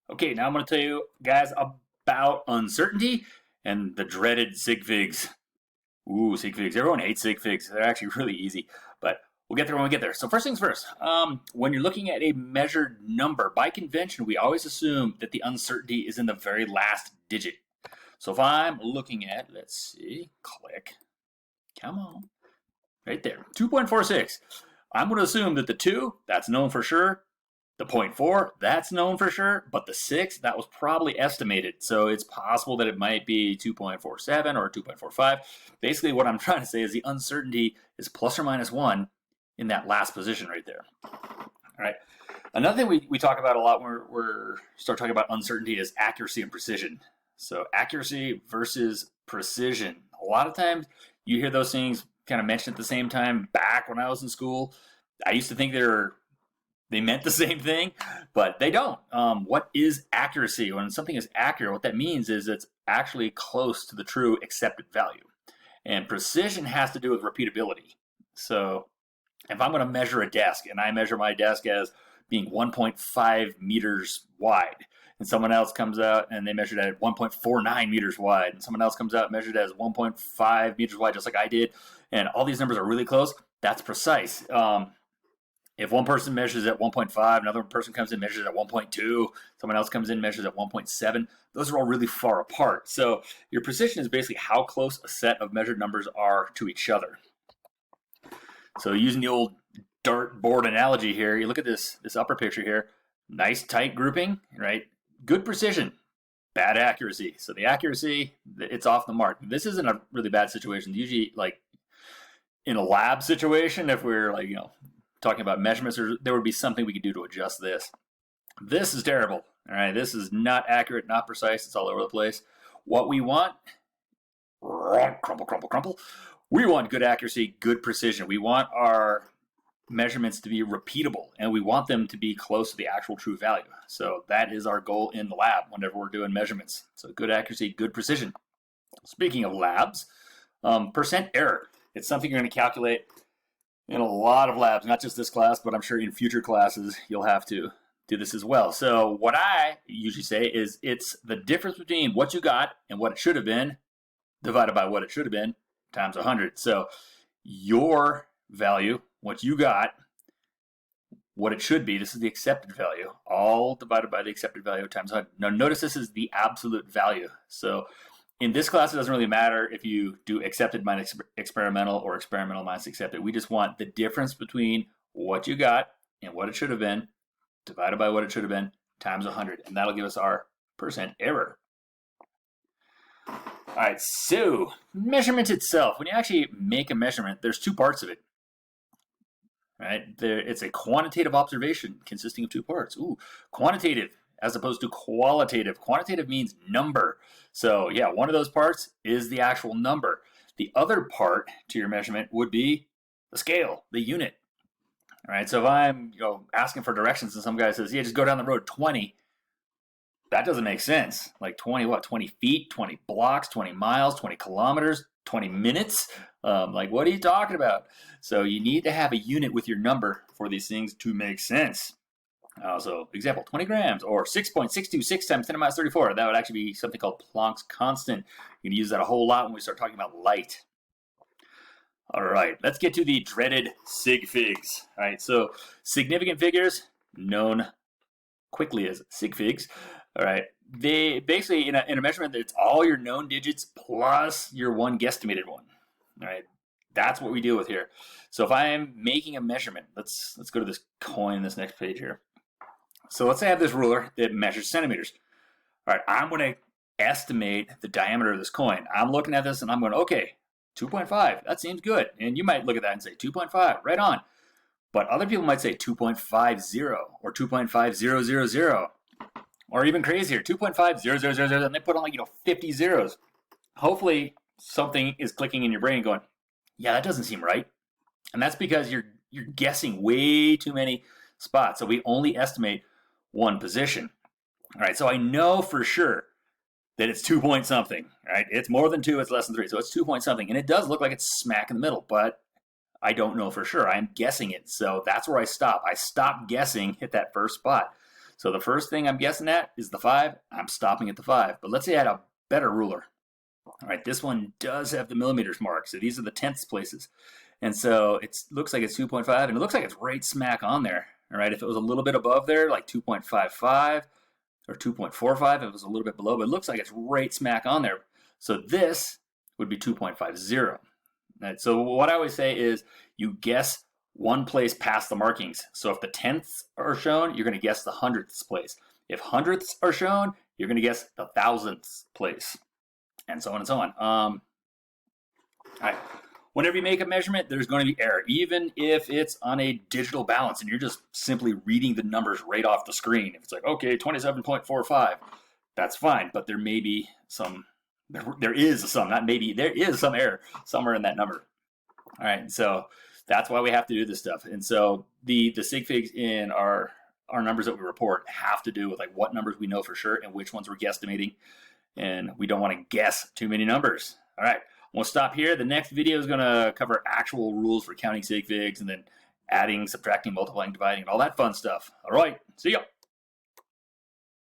Okay, now I'm going to tell you guys about uncertainty and the dreaded Sig Figs. Ooh, Sig Figs. Everyone hates Sig Figs. They're actually really easy, but we'll get there when we get there. So first things first, when you're looking at a measured number, by convention, we always assume that the uncertainty is in the very last digit. So if I'm looking at, let's see, click, come on, right there, 2.46. I'm going to assume that the 2, that's known for sure. The 0.4, that's known for sure, but the 6, that was probably estimated. So it's possible that it might be 2.47 or 2.45. Basically, what I'm trying to say is the uncertainty is plus or minus 1 in that last position right there. All right. Another thing we talk about a lot when we start talking about uncertainty is accuracy and precision. So accuracy versus precision. A lot of times you hear those things kind of mentioned at the same time. Back when I was in school, I used to think they meant the same thing, but they don't. What is accuracy? When something is accurate, what that means is it's actually close to the true accepted value. And precision has to do with repeatability. So if I'm going to measure a desk and I measure my desk as being 1.5 meters wide, and someone else comes out and they measured at 1.49 meters wide, and someone else comes out and measured as 1.5 meters wide, just like I did, and all these numbers are really close, that's precise. If one person measures at 1.5, another person comes in and measures at 1.2, someone else comes in and measures at 1.7, those are all really far apart. So your precision is basically how close a set of measured numbers are to each other. So using the old dartboard analogy here, you look at this upper picture here, nice tight grouping, right? Good precision, bad accuracy. So the accuracy, it's off the mark. This isn't a really bad situation. Usually, like in a lab situation, if we're like, talking about measurements, there would be something we could do to adjust this. This is terrible. All right, this is not accurate, not precise. It's all over the place. What we want, crumple, crumple, crumple. We want good accuracy, good precision. We want our measurements to be repeatable, and we want them to be close to the actual true value. So that is our goal in the lab whenever we're doing measurements. So good accuracy, good precision. Speaking of labs, percent error. It's something you're going to calculate in a lot of labs, not just this class, but I'm sure in future classes you'll have to do this as well. So what I usually say is it's the difference between what you got and what it should have been divided by what it should have been times 100. So your value, what you got, what it should be, this is the accepted value, all divided by the accepted value times 100. Now notice this is the absolute value. So in this class, it doesn't really matter if you do accepted minus experimental or experimental minus accepted. We just want the difference between what you got and what it should have been divided by what it should have been times 100. And that'll give us our percent error. All right, so measurement itself. When you actually make a measurement, there's two parts of it. Right? It's a quantitative observation consisting of two parts. Ooh, quantitative as opposed to qualitative. Quantitative means number. So yeah, one of those parts is the actual number. The other part to your measurement would be the scale, the unit. All right, so if I'm asking for directions and some guy says, yeah, just go down the road 20, that doesn't make sense. Like 20 what? 20 feet, 20 blocks, 20 miles, 20 kilometers, 20 minutes? Like what are you talking about? So you need to have a unit with your number for these things to make sense. So example, 20 grams or 6.626 times 10 to the minus 34. That would actually be something called Planck's constant. You can use that a whole lot when we start talking about light. All right, let's get to the dreaded Sig Figs. All right, so significant figures, known quickly as Sig Figs. All right, they basically in a measurement, it's all your known digits plus your one guesstimated one. All right, that's what we deal with here. So if I am making a measurement, let's go to this coin, this next page here. So let's say I have this ruler that measures centimeters. All right, I'm going to estimate the diameter of this coin. I'm looking at this and I'm going, okay, 2.5, that seems good. And you might look at that and say 2.5, right on. But other people might say 2.50 or 2.5000 or even crazier, 2.5000, and they put on like 50 zeros. Hopefully something is clicking in your brain going, yeah, that doesn't seem right. And that's because you're guessing way too many spots. So we only estimate one position. All right, so I know for sure that it's 2 point something, right? It's more than 2, it's less than 3, so it's 2 point something. And it does look like it's smack in the middle, but I don't know for sure. I'm guessing it, so that's where I stop. I stop guessing at that first spot. So the first thing I'm guessing at is the 5. I'm stopping at the 5. But let's say I had a better ruler. All right, this one does have the millimeters mark. So these are the tenths places. And so it looks like it's 2.5, and it looks like it's right smack on there. All right, if it was a little bit above there, like 2.55 or 2.45, if it was a little bit below, but it looks like it's right smack on there. So this would be 2.50. Right, so what I always say is you guess one place past the markings. So if the tenths are shown, you're going to guess the hundredths place. If hundredths are shown, you're going to guess the thousandths place, and so on and so on. All right. Whenever you make a measurement, there's going to be error, even if it's on a digital balance and you're just simply reading the numbers right off the screen. If it's like, okay, 27.45, that's fine, but there may be some, there is some error somewhere in that number. All right, so that's why we have to do this stuff. And so the sig figs in our numbers that we report have to do with like what numbers we know for sure and which ones we're guesstimating. And we don't want to guess too many numbers. All right. We'll stop here. The next video is going to cover actual rules for counting sig figs and then adding, subtracting, multiplying, dividing, and all that fun stuff. All right. See ya.